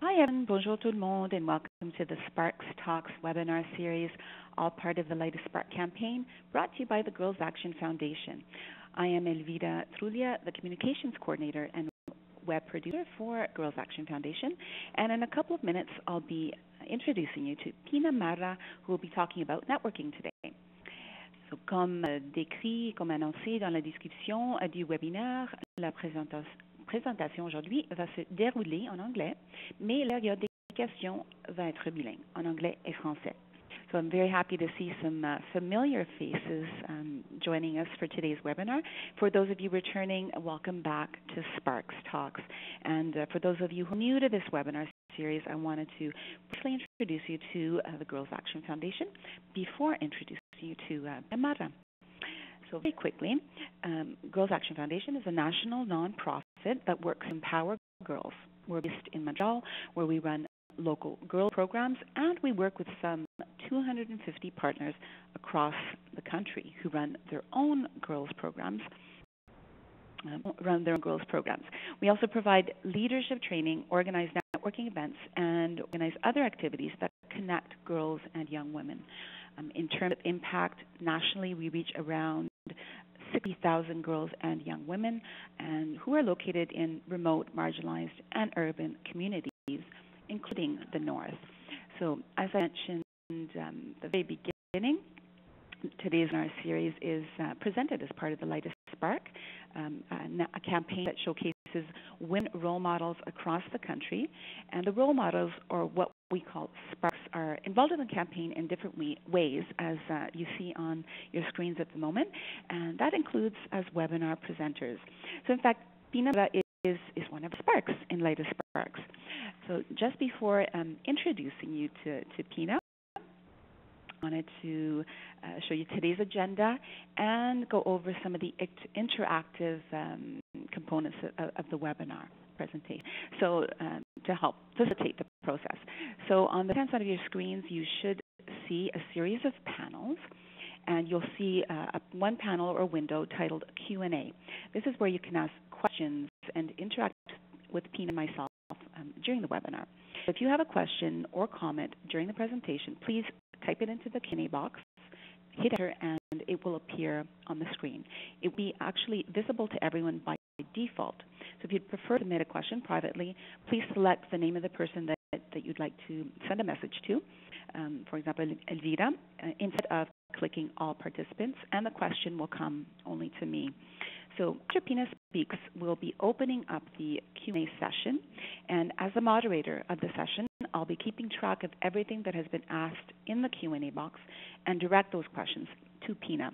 Hi everyone, bonjour tout le monde, and welcome to the Sparks Talks webinar series, all part of the latest Spark campaign, brought to you by the Girls Action Foundation. I am Elvira Trulia, the Communications Coordinator and Web Producer for Girls Action Foundation, and in a couple of minutes I'll be introducing you to Pina Marra, who will be talking about networking today. So, comme décrit, comme annoncé dans la description du webinaire, la présentation aujourd'hui va se dérouler en anglais, mais la période des questions va être bilingue, en anglais et français. So I'm very happy to see some familiar faces joining us for today's webinar. For those of you returning, welcome back to Sparks Talks. And for those of you who are new to this webinar series, I wanted to briefly introduce you to the Girls Action Foundation before introducing you to Pina Marra. So very quickly, Girls Action Foundation is a national nonprofit that works to empower girls. We're based in Montreal, where we run local girl programs, and we work with some 250 partners across the country who run their own girls programs. We also provide leadership training, organize networking events, and organize other activities that connect girls and young women. In terms of impact, nationally we reach around 60,000 girls and young women and who are located in remote, marginalized, and urban communities, including the North. So as I mentioned at the very beginning, today's webinar series is presented as part of the latest Spark, a campaign that showcases women role models across the country. And the role models, or what we call Sparks, are involved in the campaign in different ways, as you see on your screens at the moment. And that includes as webinar presenters. So in fact, Pina Marra is one of the Sparks in latest Sparks. So just before introducing you to Pina, I wanted to show you today's agenda and go over some of the interactive components of the webinar presentation, so to help facilitate the process. So on the left-hand side of your screens, you should see a series of panels, and you'll see one panel or window titled Q&A. This is where you can ask questions and interact with Pina and myself during the webinar. If you have a question or comment during the presentation, please type it into the Q&A box, hit enter, and it will appear on the screen. It will be actually visible to everyone by default. So if you'd prefer to submit a question privately, please select the name of the person that you'd like to send a message to, for example, Elvira, instead of clicking all participants, and the question will come only to me. So after Pina speaks, we'll be opening up the Q&A session, and as the moderator of the session, I'll be keeping track of everything that has been asked in the Q&A box and direct those questions to Pina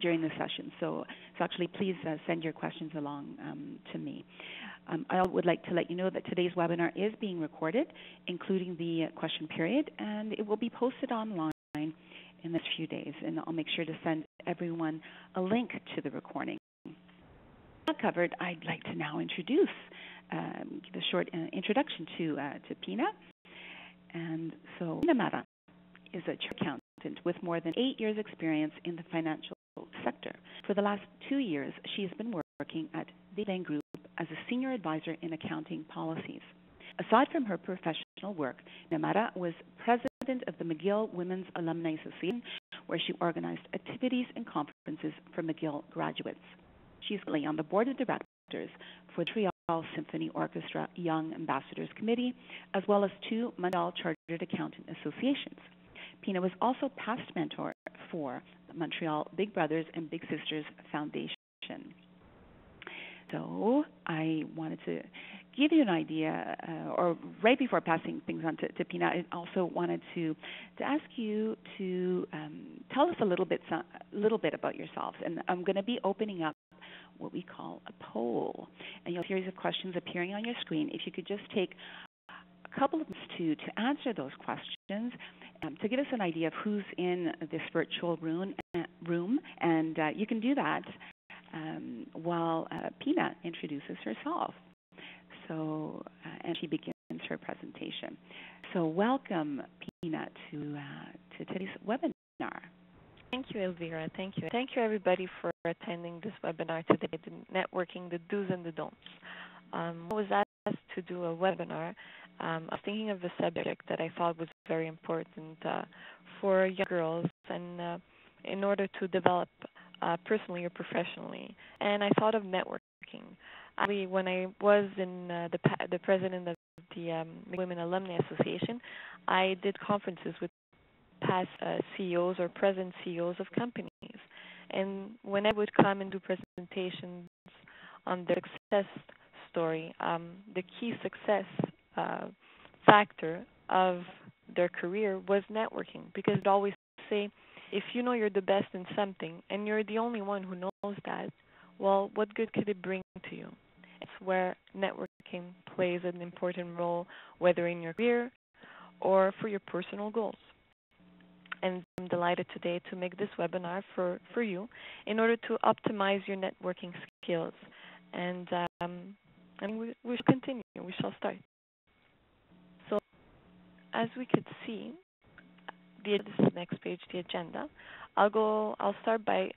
during the session. So actually, please send your questions along to me. I would like to let you know that today's webinar is being recorded, including the question period, and it will be posted online in the next few days, and I'll make sure to send everyone a link to the recording. Covered, I'd like to now introduce, give a short introduction to Pina. And so Pina Marra is a chartered accountant with more than 8 years' experience in the financial sector. For the last 2 years, she has been working at Desjardins Group as a senior advisor in accounting policies. Aside from her professional work, Pina Marra was president of the McGill Women's Alumni Association, where she organized activities and conferences for McGill graduates. She's currently on the board of directors for the Montreal Symphony Orchestra Young Ambassadors Committee, as well as 2 Montreal Chartered Accountant Associations. Pina was also past mentor for the Montreal Big Brothers and Big Sisters Foundation. So I wanted to give you an idea, or right before passing things on to Pina, I also wanted to ask you to tell us a little bit about yourselves. And I'm going to be opening up what we call a poll, and you'll have a series of questions appearing on your screen. If you could just take a couple of minutes to answer those questions, to give us an idea of who's in this virtual room, and you can do that while Pina introduces herself. So, and she begins her presentation. So, welcome, Pina, to today's webinar. Thank you, Elvira. Thank you. Thank you, everybody, for attending this webinar today, the networking, the do's and the don'ts. I was asked to do a webinar I was thinking of a subject that I thought was very important for young girls and in order to develop personally or professionally. And I thought of networking. Actually, when I was in the president of the Women Alumni Association, I did conferences with past CEOs or present CEOs of companies. And when I would come and do presentations on their success story, the key success factor of their career was networking, because I'd always say, if you know you're the best in something and you're the only one who knows that, well, what good could it bring to you? It's where networking plays an important role, whether in your career or for your personal goals. And I'm delighted today to make this webinar for you in order to optimize your networking skills. And we shall continue. We shall start. So as we could see, this is the next page, the agenda. I'll start by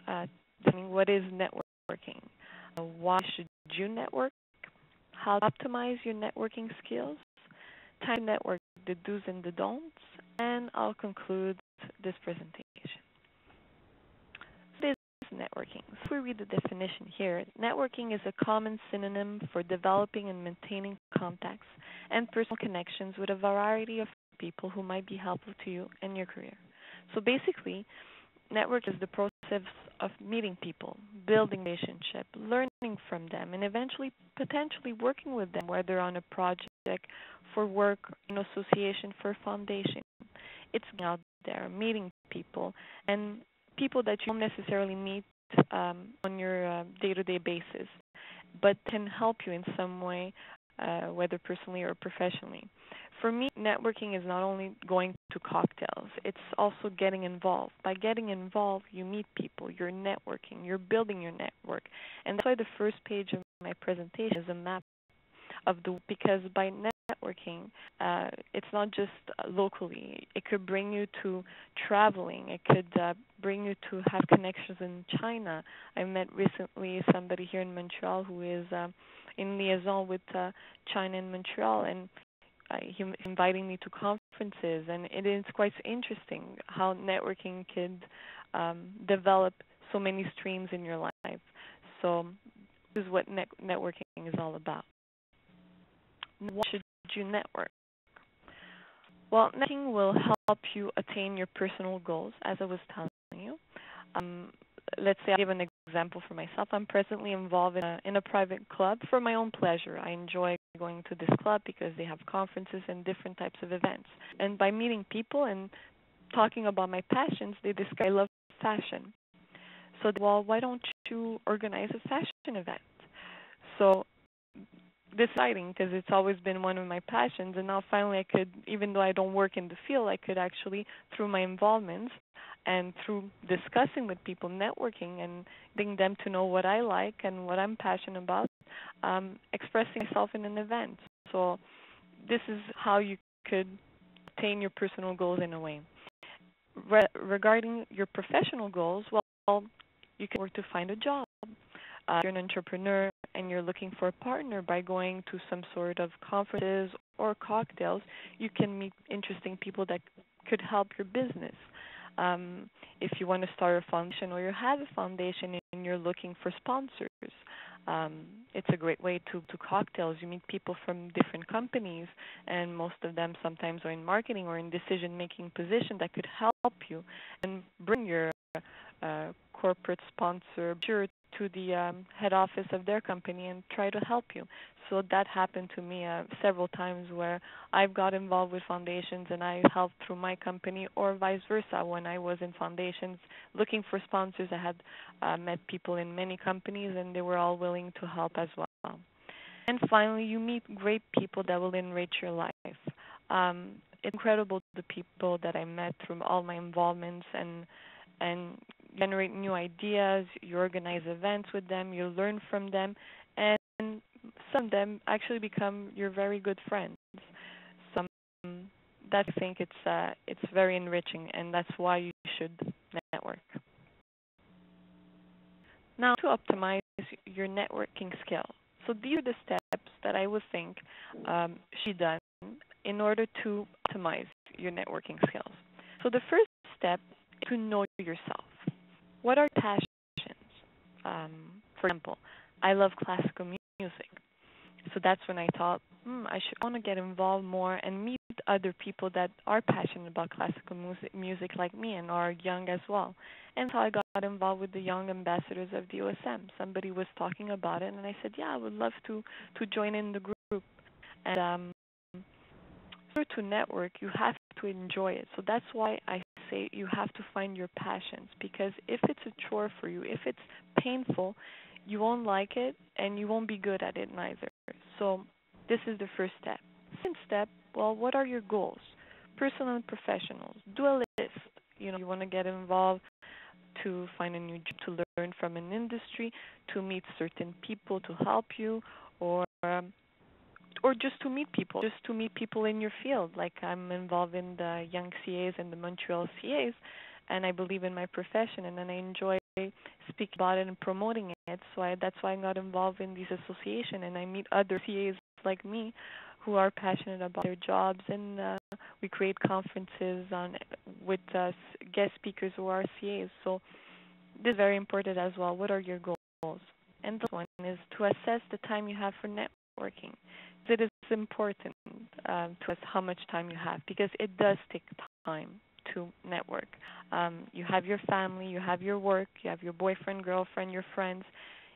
telling what is networking. Why should you network? How to optimize your networking skills? Time to network, the do's and the don'ts, and I'll conclude this presentation. What is networking? So if we read the definition here, networking is a common synonym for developing and maintaining contacts and personal connections with a variety of people who might be helpful to you in your career. So basically, network is the process of meeting people, building relationship, learning from them, and eventually potentially working with them, whether on a project, for work, an association, for a foundation. It's out there, meeting people, and people that you don't necessarily meet on your day-to-day basis, but can help you in some way, whether personally or professionally. For me, networking is not only going to cocktails, it's also getting involved. By getting involved, you meet people, you're networking, you're building your network. And that's why the first page of my presentation is a map of because by networking, it's not just locally. It could bring you to traveling. It could bring you to have connections in China. I met recently somebody here in Montreal who is in liaison with China and Montreal, and he inviting me to conferences, and it is quite interesting how networking could develop so many streams in your life. So this is what networking is all about. Why should you network? Well, networking will help you attain your personal goals, as I was telling you. Let's say I give an example for myself. I'm presently involved in a private club for my own pleasure. I enjoy going to this club because they have conferences and different types of events. And by meeting people and talking about my passions, they discover I love fashion. So, well, why don't you organize a fashion event? So deciding, because it's always been one of my passions, and now finally I could, even though I don't work in the field, I could actually, through my involvements and through discussing with people, networking, and getting them to know what I like and what I'm passionate about, expressing myself in an event. So this is how you could attain your personal goals in a way. Regarding your professional goals, well, you can work to find a job. If you're an entrepreneur and you're looking for a partner, by going to some sort of conferences or cocktails, you can meet interesting people that could help your business. If you want to start a foundation or you have a foundation and you're looking for sponsors, it's a great way to cocktails. You meet people from different companies, and most of them sometimes are in marketing or in decision-making position that could help you and bring your corporate sponsor to the head office of their company and try to help you. So that happened to me several times, where I've got involved with foundations and I helped through my company, or vice versa. When I was in foundations looking for sponsors, I had met people in many companies, and they were all willing to help as well. And finally, you meet great people that will enrich your life. It's incredible, the people that I met through all my involvements, and generate new ideas. You organize events with them, you learn from them, and some of them actually become your very good friends. So that, I think it's very enriching, and that's why you should network. Now, to optimize your networking skill. So So these are the steps that I would think should be done in order to optimize your networking skills. So the first step is to know yourself. What are your passions? For example, I love classical music. So that's when I thought, I should want to get involved more and meet other people that are passionate about classical music like me and are young as well. And so I got involved with the Young Ambassadors of the OSM. Somebody was talking about it, and I said, yeah, I would love to join in the group. And in order to network, you have to enjoy it. So that's why I say you have to find your passions, because if it's a chore for you, if it's painful, you won't like it and you won't be good at it neither. So this is the first step. Second step, well, what are your goals? Personal and professional. Do a list. You want to get involved to find a new job, to learn from an industry, to meet certain people to help you, or just to meet people in your field. Like I'm involved in the Young CAs and the Montreal CAs, and I believe in my profession, and then I enjoy speaking about it and promoting it. So that's why I got involved in these associations, and I meet other CAs like me who are passionate about their jobs, and we create conferences with guest speakers who are CAs. So this is very important as well. What are your goals? And the one is to assess the time you have for networking. It is important to assess how much time you have, because it does take time to network. You have your family, you have your work, you have your boyfriend, girlfriend, your friends.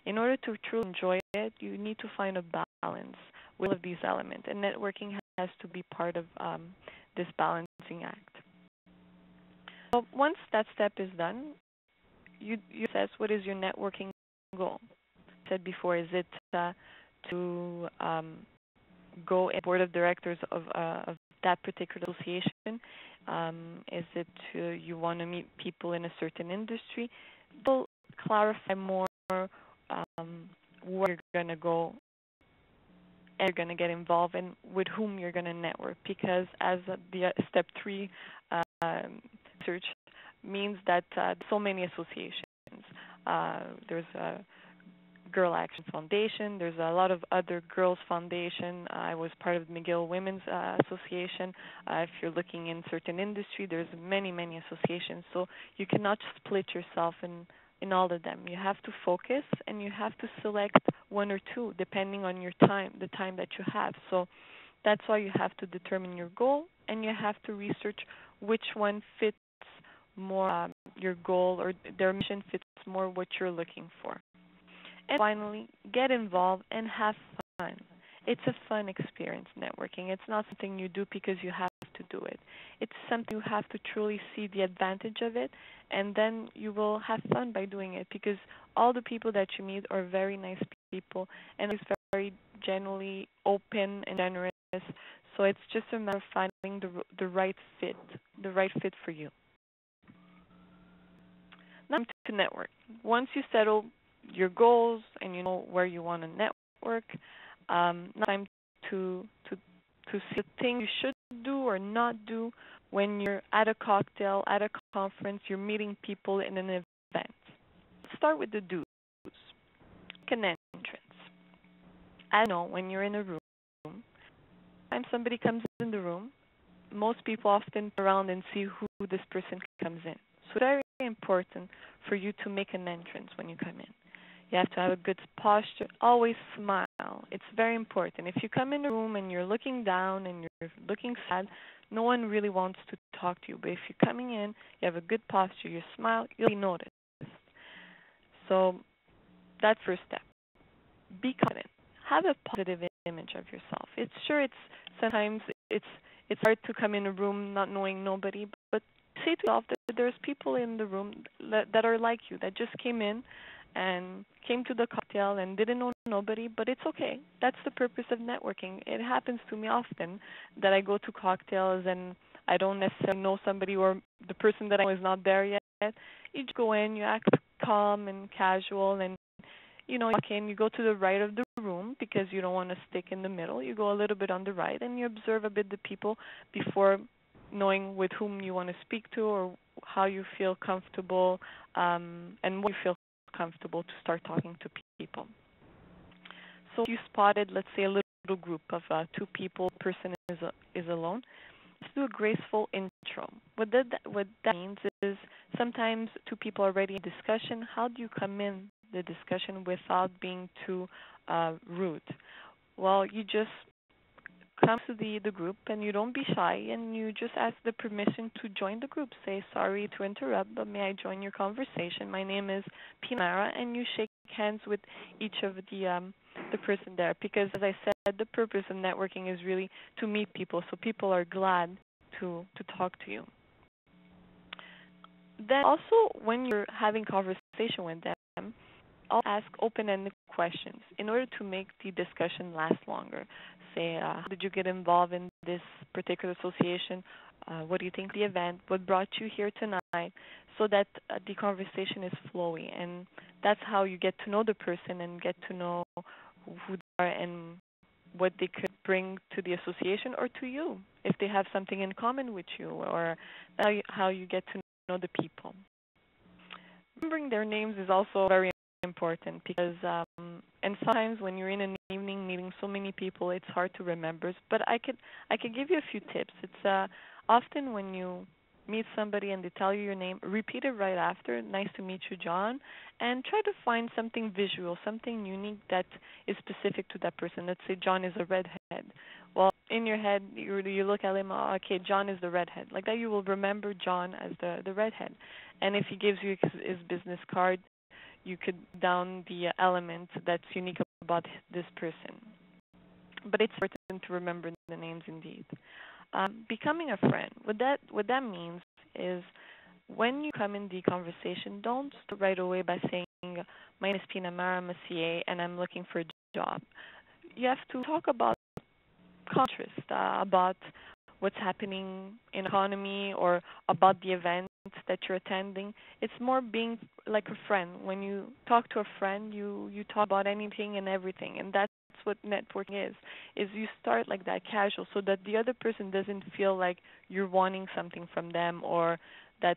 In order to truly enjoy it, you need to find a balance with all of these elements, and networking has to be part of this balancing act. So once that step is done, you assess what is your networking goal. I said before, is it to go in board of directors of that particular association? Is it you want to meet people in a certain industry? We'll clarify more where you're going to go and you're going to get involved and with whom you're going to network, because as the step 3 research means that so many associations. There's a Girl Action Foundation. There's a lot of other girls' foundation. I was part of the McGill Women's Association. If you're looking in certain industry, there's many, many associations. So you cannot split yourself in all of them. You have to focus, and you have to select one or two depending on your time, the time that you have. So that's why you have to determine your goal, and you have to research which one fits more your goal, or their mission fits more what you're looking for. And finally, get involved and have fun. It's a fun experience, networking. It's not something you do because you have to do it. It's something you have to truly see the advantage of it, and then you will have fun by doing it, because all the people that you meet are very nice people, and it's very generally open and generous. So it's just a matter of finding the right fit for you. Now to network. Once you settle your goals and you know where you want to network, now time to see the things you should do or not do when you're at a cocktail, at a conference, you're meeting people in an event. Let's start with the do's. Make an entrance. I know when you're in a room, time somebody comes in the room, most people often turn around and see who this person comes in. So it's very important for you to make an entrance when you come in. You have to have a good posture. Always smile. It's very important. If you come in a room and you're looking down and you're looking sad, no one really wants to talk to you. But if you're coming in, you have a good posture, you smile, you'll be noticed. So that's first step. Be confident. Have a positive image of yourself. Sometimes it's hard to come in a room not knowing nobody, but say to yourself that there's people in the room that are like you, that just came in and came to the cocktail and didn't know nobody, but it's okay. That's the purpose of networking. It happens to me often that I go to cocktails and I don't necessarily know somebody, or the person that I know is not there yet. You just go in, you act calm and casual, and you walk in, you go to the right of the room because you don't want to stick in the middle. You go a little bit on the right and you observe a bit the people before knowing with whom you want to speak to, or how you feel comfortable, and what you feel comfortable to start talking to people. So you spotted, let's say, a little group of two people, person is alone. Let's do a graceful intro. What that means is sometimes two people are already in discussion. How do you come in the discussion without being too rude? Well, you just come to the group and you don't be shy and you just ask the permission to join the group. Say, sorry to interrupt, but may I join your conversation? My name is Pina Marra, and you shake hands with each of the person there, because as I said, the purpose of networking is really to meet people, so people are glad to talk to you. Then also, when you're having conversation with them, I'll ask open-ended questions in order to make the discussion last longer. Say, how did you get involved in this particular association? What do you think of the event? What brought you here tonight? So that the conversation is flowy, and that's how you get to know the person and get to know who they are and what they could bring to the association or to you, if they have something in common with you, or how you get to know the people. Remembering their names is also very important, because and sometimes when you're in an evening meeting so many people, it's hard to remember. But I could give you a few tips. It's often when you meet somebody and they tell you your name, repeat it right after. Nice to meet you, John, and try to find something visual, something unique that is specific to that person. Let's say John is a redhead. Well, in your head, you look at him, oh, okay, John is the redhead. Like that, you will remember John as the redhead. And if he gives you his business card, you could down the element that's unique about this person. But it's important to remember the names indeed. Becoming a friend. What that means is when you come in the conversation, don't start right away by saying, my name is Pina Marra, I'm a CA, and I'm looking for a job. You have to talk about contrast, about what's happening in economy or about the event that you're attending. It's more being like a friend. When you talk to a friend, you talk about anything and everything, and that's what networking is you start like that, casual, so that the other person doesn't feel like you're wanting something from them, or that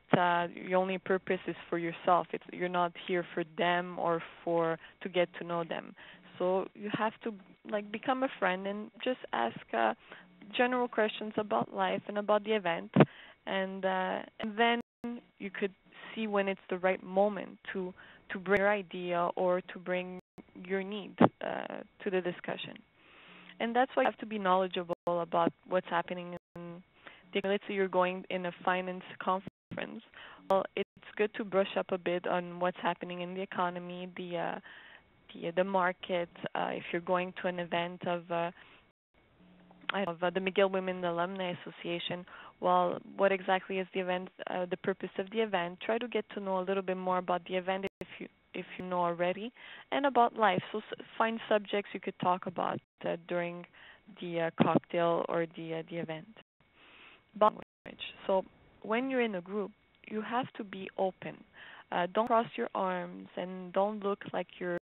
your only purpose is for yourself. You're not here for them or to get to know them. So you have to like become a friend and just ask general questions about life and about the event, and then you could see when it's the right moment to bring your idea or to bring your need to the discussion. And that's why you have to be knowledgeable about what's happening in let's say you're going in a finance conference. Well, it's good to brush up a bit on what's happening in the economy, the market. If you're going to an event of the McGill Women Alumni Association, well, what exactly is the event, the purpose of the event? Try to get to know a little bit more about the event if you know already, and about life. So find subjects you could talk about during the cocktail or the event. Body language. So when you're in a group, you have to be open. Don't cross your arms and don't look like you're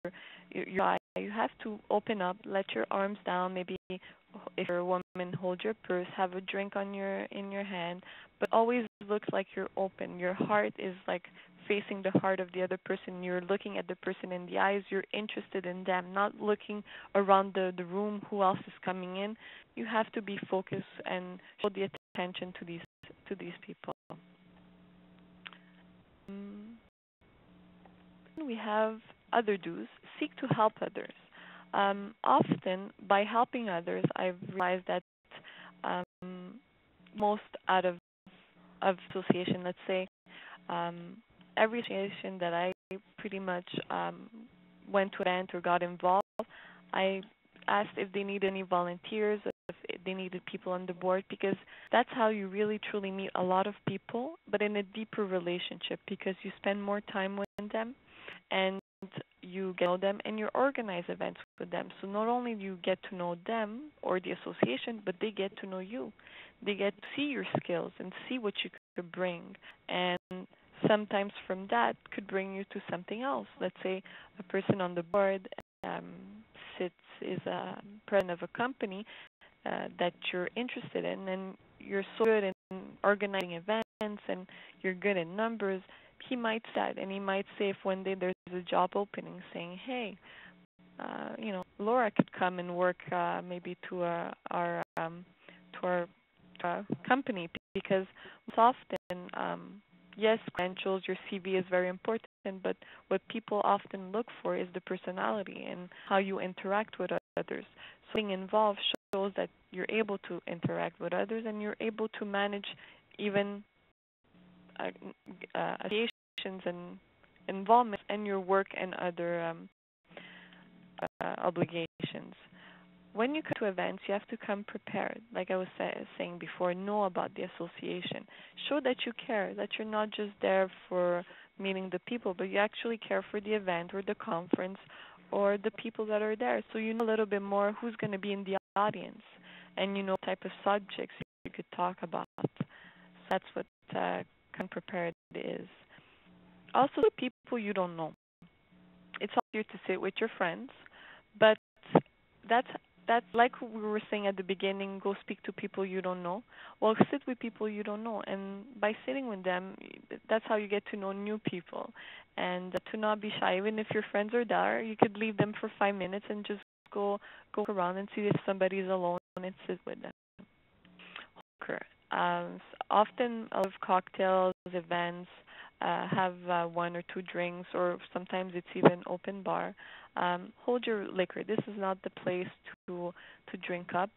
shy. You have to open up, let your arms down. Maybe if you're a woman, hold your purse, have a drink in your hand, but always look like you're open. Your heart is like facing the heart of the other person. You're looking at the person in the eyes. You're interested in them, not looking around the room. Who else is coming in? You have to be focused and show the attention to these people. We have other do's. Seek to help others. Often, by helping others, I've realized that most out of association, let's say, every association that I pretty much went to an event or got involved, I asked if they need any volunteers, if they needed people on the board, because that's how you really truly meet a lot of people, but in a deeper relationship, because you spend more time with them and you get to know them and you organize events with them. So not only do you get to know them or the association, but they get to know you. They get to see your skills and see what you could bring. And sometimes from that could bring you to something else. Let's say a person on the board is a president of a company that you're interested in, and you're so good in organizing events and you're good in numbers. He might start and he might say, if one day there's a job opening, saying, hey, Laura could come and work maybe to our company, because most often, yes, credentials, your CV is very important, but what people often look for is the personality and how you interact with others. So being involved shows that you're able to interact with others and you're able to manage even associations and involvement in your work and other obligations. When you come to events, you have to come prepared. Like I was saying before, know about the association. Show that you care, that you're not just there for meeting the people, but you actually care for the event or the conference or the people that are there. So you know a little bit more who's going to be in the audience, and you know what type of subjects you could talk about. So that's what come prepared is. Also, people you don't know. It's easier to sit with your friends, but that's like we were saying at the beginning, go speak to people you don't know. Well, sit with people you don't know, and by sitting with them, that's how you get to know new people. And to not be shy, even if your friends are there, you could leave them for 5 minutes and just go around and see if somebody's alone and sit with them. Sure. Often, a lot of cocktails, events have one or two drinks, or sometimes it's even open bar. Hold your liquor. This is not the place to drink up.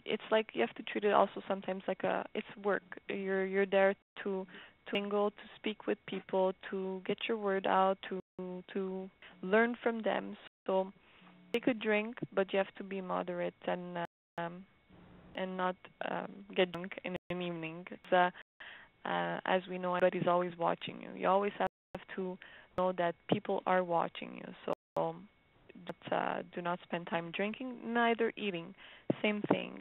It's like you have to treat it also sometimes like it's work. You're there to mingle, to speak with people, to get your word out, to learn from them. So take a drink, but you have to be moderate and not get drunk in an evening. As we know, everybody's always watching you. You always have to know that people are watching you. So do not spend time drinking, neither eating. Same thing.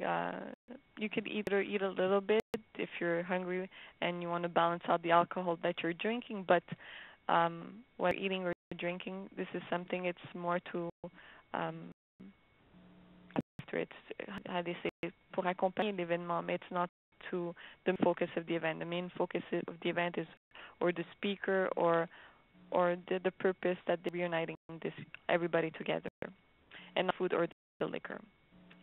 You could either eat a little bit if you're hungry and you want to balance out the alcohol that you're drinking, but while eating or drinking, this is something, it's more to it's, how they say, pour accompagner l'événement, mais it's not to the focus of the event. The main focus of the event is, or the speaker, or the purpose that they're reuniting everybody together, and not food or the liquor.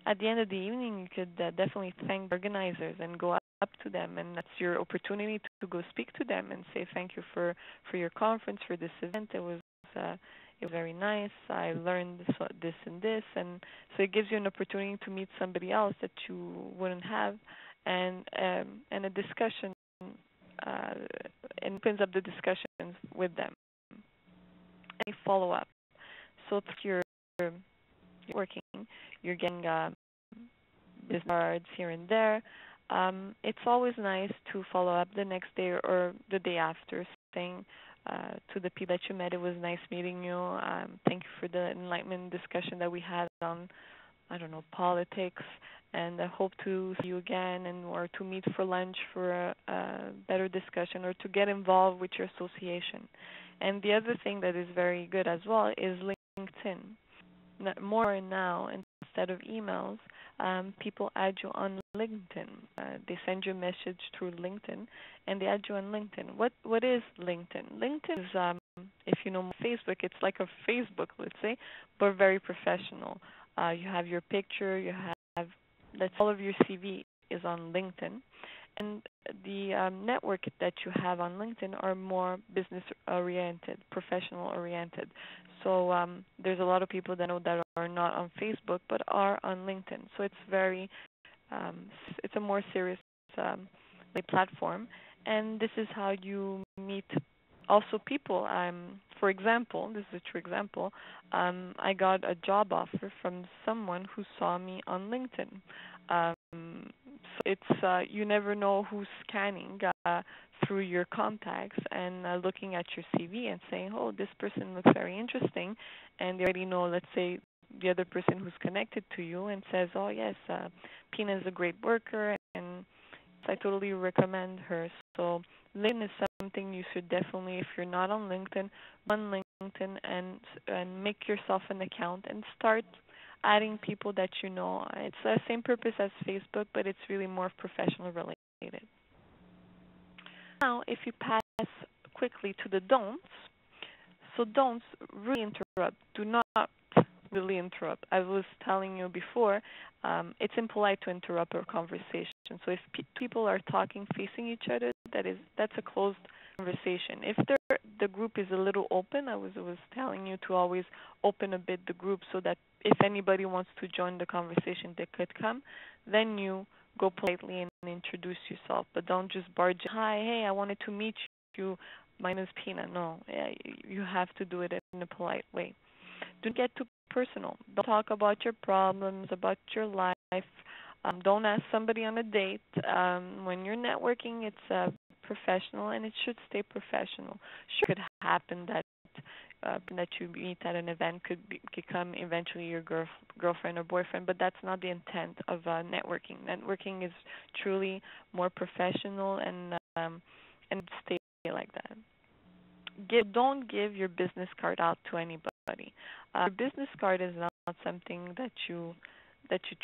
At the end of the evening, you could definitely thank the organizers and go up to them, and that's your opportunity to go speak to them and say thank you for your conference, for this event. It was very nice. I learned this and this, and so it gives you an opportunity to meet somebody else that you wouldn't have, and a discussion, and opens up the discussions with them. And follow up. So if you're working, you're getting business cards here and there. It's always nice to follow up the next day or the day after, saying to the people that you met, it was nice meeting you. Thank you for the enlightenment discussion that we had on, I don't know, politics, and I hope to see you again, or to meet for lunch for a better discussion, or to get involved with your association. And the other thing that is very good as well is LinkedIn. More now, instead of emails, people add you on LinkedIn. They send you a message through LinkedIn, and they add you on LinkedIn. What is LinkedIn? LinkedIn is, if you know Facebook, it's like a Facebook, let's say, but very professional. You have your picture, you have, that's all of your CV is on LinkedIn. And the network that you have on LinkedIn are more business-oriented, professional-oriented. So there's a lot of people that know that are not on Facebook but are on LinkedIn. So it's very, it's a more serious platform. And this is how you meet also people. For example, this is a true example, I got a job offer from someone who saw me on LinkedIn. So it's you never know who's scanning through your contacts and looking at your CV and saying, oh, this person looks very interesting, and they already know, let's say, the other person who's connected to you and says, oh yes, Pina is a great worker, and I totally recommend her. So LinkedIn is something you should definitely, if you're not on LinkedIn, go on LinkedIn and make yourself an account and start adding people that you know. It's the same purpose as Facebook, but it's really more professional related. Now, if you pass quickly to the don'ts, so don'ts really interrupt. Do not really interrupt. I was telling you before, it's impolite to interrupt a conversation. So if people are talking facing each other, that's a closed conversation. If the group is a little open, I was telling you to always open a bit the group so that if anybody wants to join the conversation, they could come. Then you go politely and introduce yourself, but don't just barge in. Hi, hey, I wanted to meet you. My name is Pina. No, you have to do it in a polite way. Don't get too personal. Don't talk about your problems, about your life. Don't ask somebody on a date. When you're networking, it's professional, and it should stay professional. Sure, it could happen that that you meet at an event could become eventually your girlfriend or boyfriend, but that's not the intent of networking. Networking is truly more professional and stay like that. Don't give your business card out to anybody. Your business card is not something that you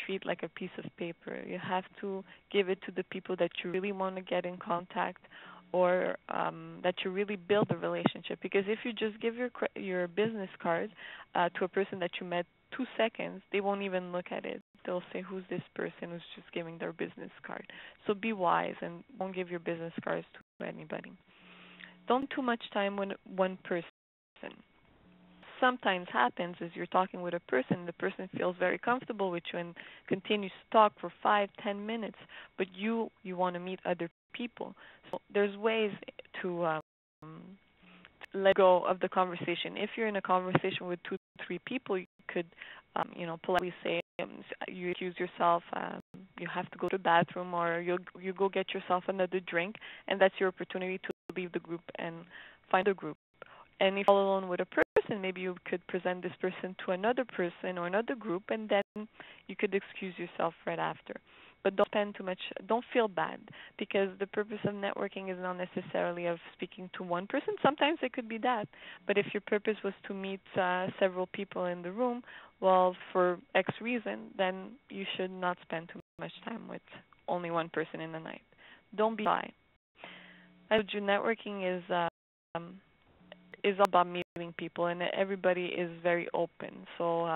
treat like a piece of paper. You have to give it to the people that you really want to get in contact, or that you really build a relationship. Because if you just give your business card to a person that you met 2 seconds, they won't even look at it. They'll say, "Who's this person who's just giving their business card?" So be wise and don't give your business cards to anybody. Don't too much time with one person. Sometimes happens is you're talking with a person, the person feels very comfortable with you and continues to talk for 5-10 minutes, but you want to meet other people. So there's ways to let go of the conversation. If you're in a conversation with 2-3 people, you could politely say, you accuse yourself, you have to go to the bathroom, or you go get yourself another drink, and that's your opportunity to leave the group and find a group. And if you're all alone with a person, maybe you could present this person to another person or another group, and then you could excuse yourself right after. But don't spend too much, don't feel bad, because the purpose of networking is not necessarily of speaking to one person. Sometimes it could be that. But if your purpose was to meet several people in the room, well, for X reason, then you should not spend too much time with only one person in the night. Don't be shy. I told you, networking is all about meeting people, and everybody is very open. So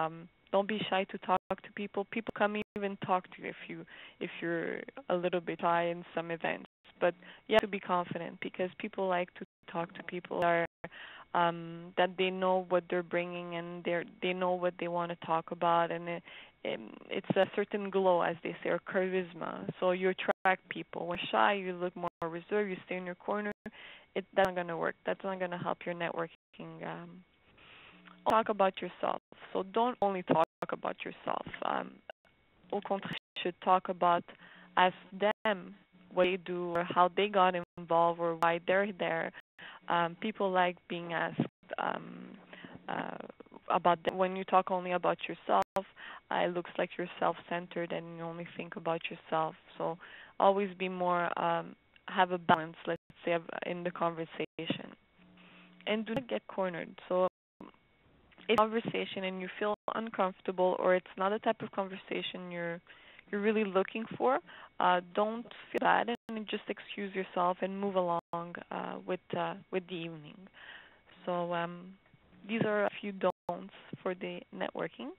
don't be shy to talk to people. People come even talk to you if you're a little bit shy in some events. But you have to be confident, because people like to talk to people that they know what they're bringing, and they know what they want to talk about, and it's a certain glow, as they say, or charisma. So you attract people. When you're shy, you look more reserved, you stay in your corner. That's not going to work. That's not going to help your networking. Talk about yourself. So don't only talk about yourself. Au contraire, you should talk about, ask them what they do, or how they got involved, or why they're there. People like being asked about them. When you talk only about yourself, it looks like you're self-centered and you only think about yourself. So always be more, have a balance, let's say, in the conversation. And do not get cornered. So if conversation and you feel uncomfortable, or it's not the type of conversation you're really looking for, don't feel bad and just excuse yourself and move along with the evening. So these are a few don'ts for the networking.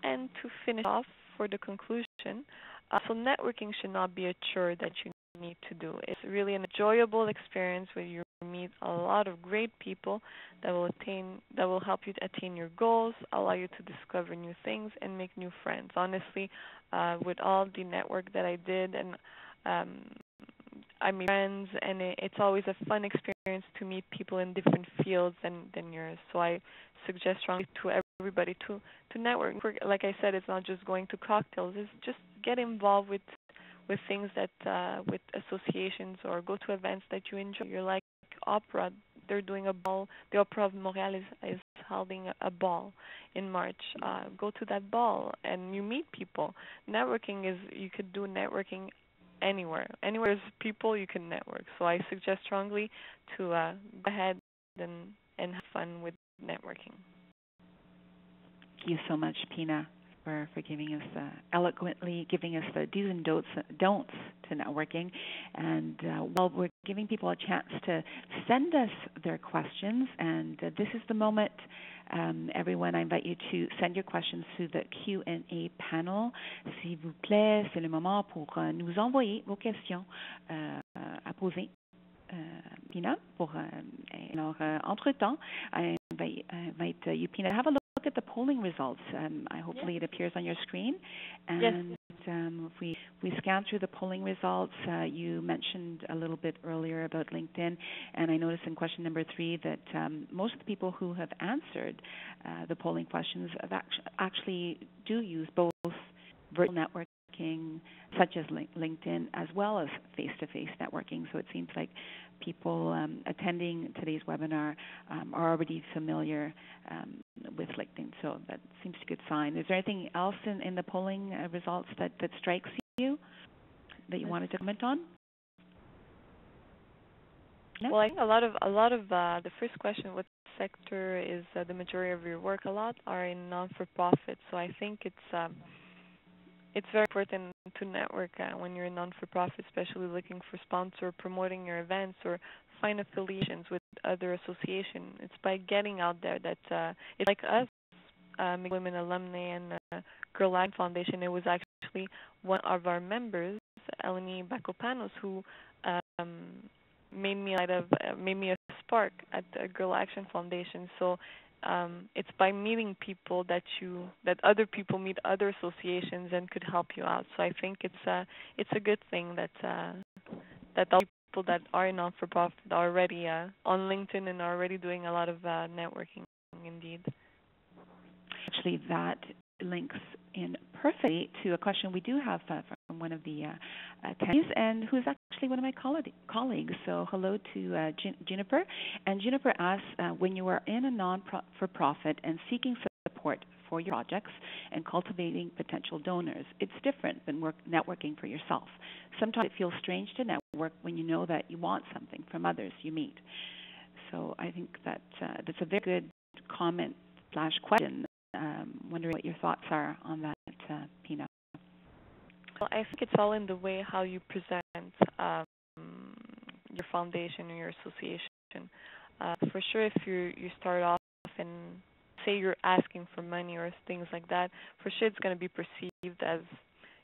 And to finish off, for the conclusion, so networking should not be a chore that you need to do. It's really an enjoyable experience where you meet a lot of great people that will help you to attain your goals, allow you to discover new things, and make new friends. Honestly, with all the network that I did, and I made friends, and it's always a fun experience to meet people in different fields than yours. So I suggest strongly to everybody to network. Like I said, it's not just going to cocktails. It's just get involved with things that with associations, or go to events that you enjoy. You're like opera. They're doing a ball. The Opera of Montreal is holding a ball in March. Go to that ball and you meet people. Networking is, you could do networking anywhere. Anywhere there's people, you can network. So I suggest strongly to go ahead and have fun with networking. Thank you so much, Pina, for giving us eloquently giving us the do's and don'ts to networking. And while we're giving people a chance to send us their questions. And this is the moment, everyone, I invite you to send your questions through the Q&A panel. S'il vous plaît, c'est le moment pour nous envoyer vos questions à poser. Pina, entre-temps, I invite you, Pina, to have a look at the polling results. Hopefully it appears on your screen. And yes. If we scan through the polling results, you mentioned a little bit earlier about LinkedIn, and I noticed in question number 3 that most of the people who have answered the polling questions have actually do use both virtual networking, such as LinkedIn, as well as face-to-face networking. So it seems like people attending today's webinar are already familiar with LinkedIn. So that seems a good sign. Is there anything else in the polling results that strikes you that you wanted to comment on? No? Well, I think a lot of the first question, what sector is the majority of your work? A lot are in non-for-profit. So I think it's very important to network when you're a non-for-profit, especially looking for sponsor, promoting your events, or find affiliations with other associations. It's by getting out there that it's like us, Women Alumni and Girl Action Foundation. It was actually one of our members, Eleni Bakopanos, who made me a spark at the Girl Action Foundation. So it's by meeting people that other people meet other associations and could help you out. So I think it's a good thing that all people that are non-for-profit are already on LinkedIn and are already doing a lot of networking. Indeed. Actually, that links in perfectly to a question we do have from one of the attendees, and who's actually one of my colleagues. So hello to Juniper. And Juniper asks, when you are in a non-for-profit and seeking support for your projects and cultivating potential donors, it's different than networking for yourself. Sometimes it feels strange to network when you know that you want something from others you meet. So I think that that's a very good comment/question. Wondering what your thoughts are on that, Pina. Well, I think it's all in the way how you present your foundation or your association. For sure, if you start off and say you're asking for money or things like that, for sure it's going to be perceived as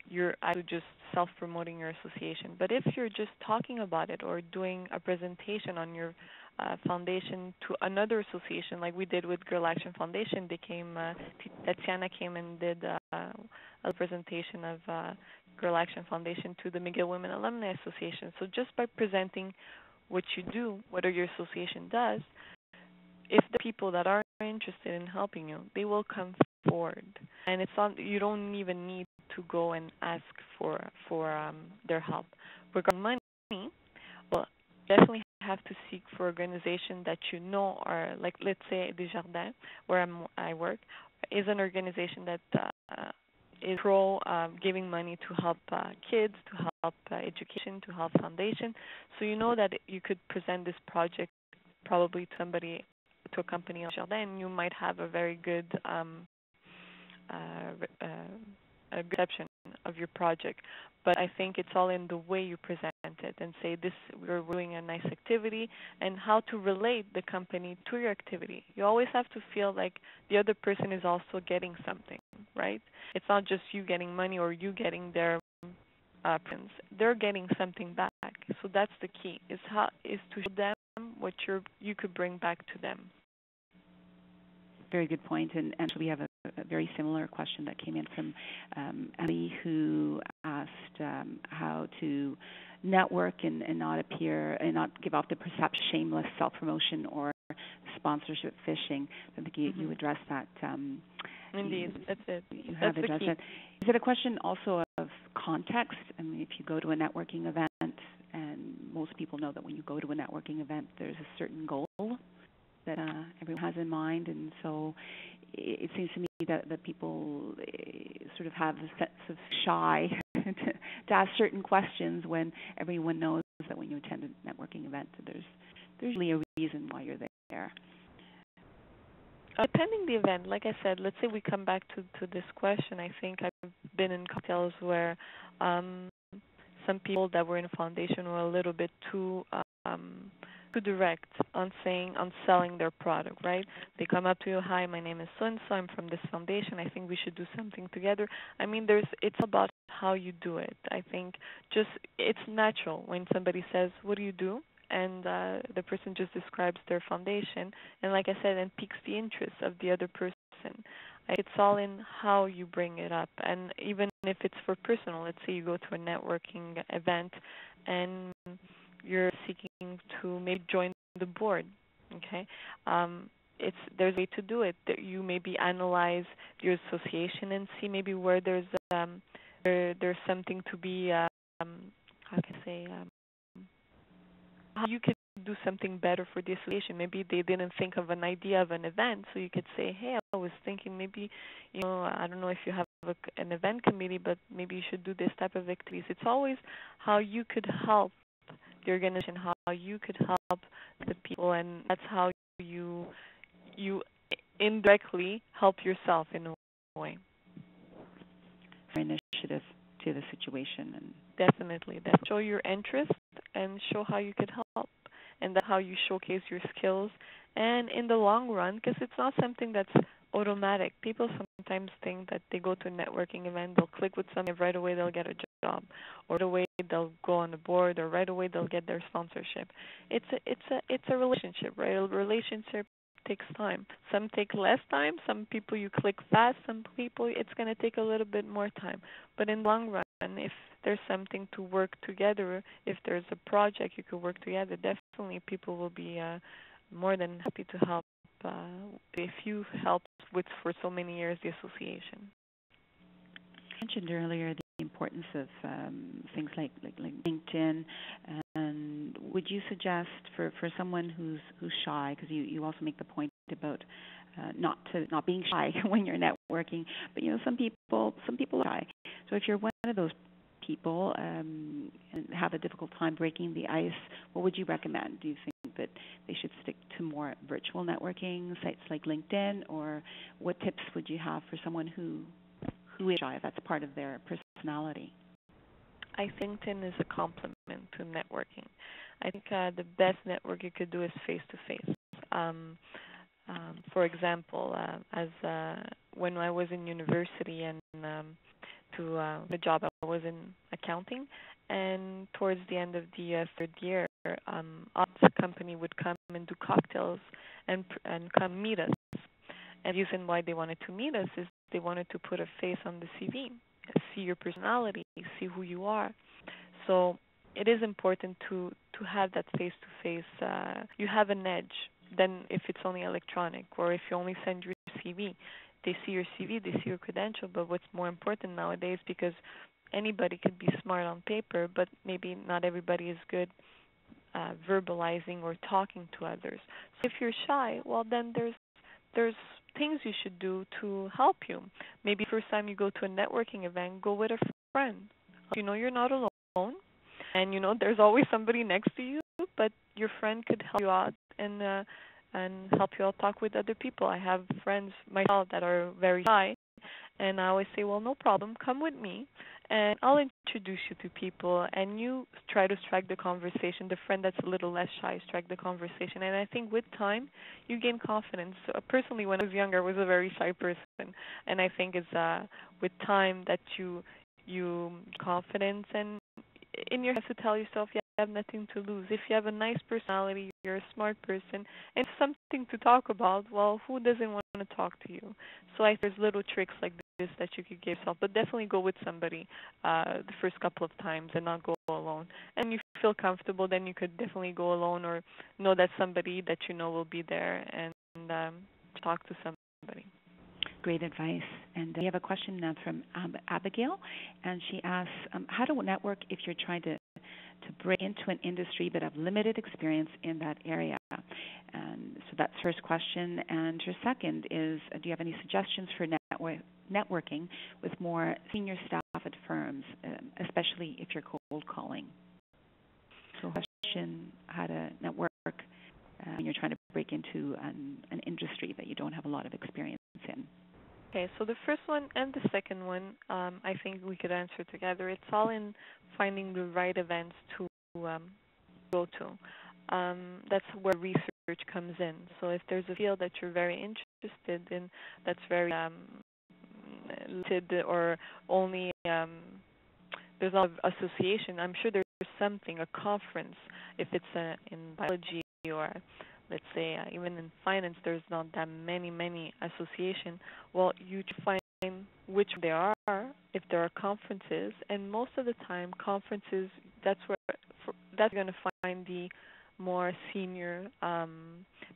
you're just self-promoting your association. But if you're just talking about it or doing a presentation on your foundation to another association, like we did with Girl Action Foundation, Tatiana came and did a presentation of Girl Action Foundation to the McGill Women Alumni Association. So just by presenting what you do, what your association does, if the people that are interested in helping you, they will come forward. And it's not, you don't even need to go and ask for their help. Regarding money, well, definitely have to seek for organizations that you know are, like, let's say Desjardins, where I work, is an organization that is pro giving money to help kids, to help education, to help foundation. So you know that you could present this project probably to a company like Desjardins, and you might have a very good reception of your project. But I think it's all in the way you present it and say we're doing a nice activity, and how to relate the company to your activity. You always have to feel like the other person is also getting something, right? It's not just you getting money or you getting their prints. They're getting something back. So that's the key, is to show them what you could bring back to them. Very good point. And actually we have a very similar question that came in from Ellie, who asked how to network and not appear and not give off the perception shameless self-promotion or sponsorship phishing. I think you addressed that. Indeed, that's it. You have addressed that. Is it a question also of context? I mean, if you go to a networking event, and most people know that when you go to a networking event, there's a certain goal that everyone has in mind, and so it seems to me that people sort of have a sense of shy to ask certain questions when everyone knows that when you attend a networking event, there's usually a reason why you're there. Depending the event, like I said, let's say we come back to this question. I think I've been in cocktails where some people that were in foundation were a little bit too direct on selling their product, right? They come up to you, hi, my name is so and so, I'm from this foundation, I think we should do something together. I mean, it's about how you do it. I think just it's natural when somebody says, what do you do? And the person just describes their foundation, and like I said, and piques the interest of the other person. It's all in how you bring it up, and even if it's for personal, let's say you go to a networking event and you're seeking to maybe join the board, okay? There's a way to do it. That you maybe analyze your association and see maybe where there's something to be how can I say how you could do something better for the association. Maybe they didn't think of an idea of an event, so you could say, hey, I was thinking maybe, I don't know if you have an event committee, but maybe you should do this type of activities. It's always how you could help the organization, how you could help the people, and that's how you indirectly help yourself in a way. Initiative to the situation. And definitely show your interest and show how you could help, and that's how you showcase your skills. And in the long run, because it's not something that's automatic. People sometimes think that they go to a networking event, they'll click with something, right away they'll get a job, or right away they'll go on the board, or right away they'll get their sponsorship. It's a relationship, right? A relationship takes time. Some take less time. Some people you click fast. Some people it's going to take a little bit more time. But in the long run, if there's something to work together, if there's a project you could work together, definitely people will be more than happy to help if you helped with for so many years the association. You mentioned earlier the importance of things like LinkedIn, and would you suggest for someone who's shy, because you also make the point about not being shy when you're networking, but some people are shy. So if you're one of those people and have a difficult time breaking the ice, what would you recommend? Do you think that they should stick to more virtual networking sites like LinkedIn, or what tips would you have for someone who is shy, if that's part of their personality? I think LinkedIn is a complement to networking. I think the best network you could do is face-to-face. For example, as when I was in university and to the job, I was in accounting, and towards the end of the third year, a company would come and do cocktails and come meet us. And the reason why they wanted to meet us is they wanted to put a face on the CV, see your personality, see who you are. So it is important to have that face-to-face. You have an edge than if it's only electronic, or if you only send your CV. They see your CV, they see your credential, but what's more important nowadays, because anybody could be smart on paper, but maybe not everybody is good verbalizing or talking to others. So if you're shy, well, then there's things you should do to help you. Maybe first time you go to a networking event, go with a friend. You're not alone, and there's always somebody next to you, but your friend could help you out and help you out talk with other people. I have friends myself that are very shy, and I always say, well, no problem, come with me, and I'll introduce you to people, and you try to strike the conversation. The friend that's a little less shy, strike the conversation, and I think with time, you gain confidence. So personally, when I was younger, I was a very shy person, and I think it's with time that you confidence, and in your head to tell yourself, you have nothing to lose. If you have a nice personality, you're a smart person, and something to talk about, well, who doesn't want to talk to you? So I think there's little tricks like this that you could give yourself, but definitely go with somebody the first couple of times and not go alone. And you feel comfortable, then you could definitely go alone, or know that somebody that you know will be there and talk to somebody. Great advice. And we have a question now from Abigail, and she asks, how to network if you're trying to break into an industry but have limited experience in that area? And so that's her first question. And her second is, do you have any suggestions for networking with more senior staff at firms, especially if you're cold calling? So question, how to network when you're trying to break into an industry that you don't have a lot of experience in. Okay, so the first one and the second one, I think we could answer together. It's all in finding the right events to go to. That's where research comes in. So if there's a field that you're very interested in, that's very limited or only there's not association. I'm sure there's something, a conference. If it's in biology or let's say even in finance, there's not that many association. Well, you find which there are if there are conferences, and most of the time conferences that's going to find the more senior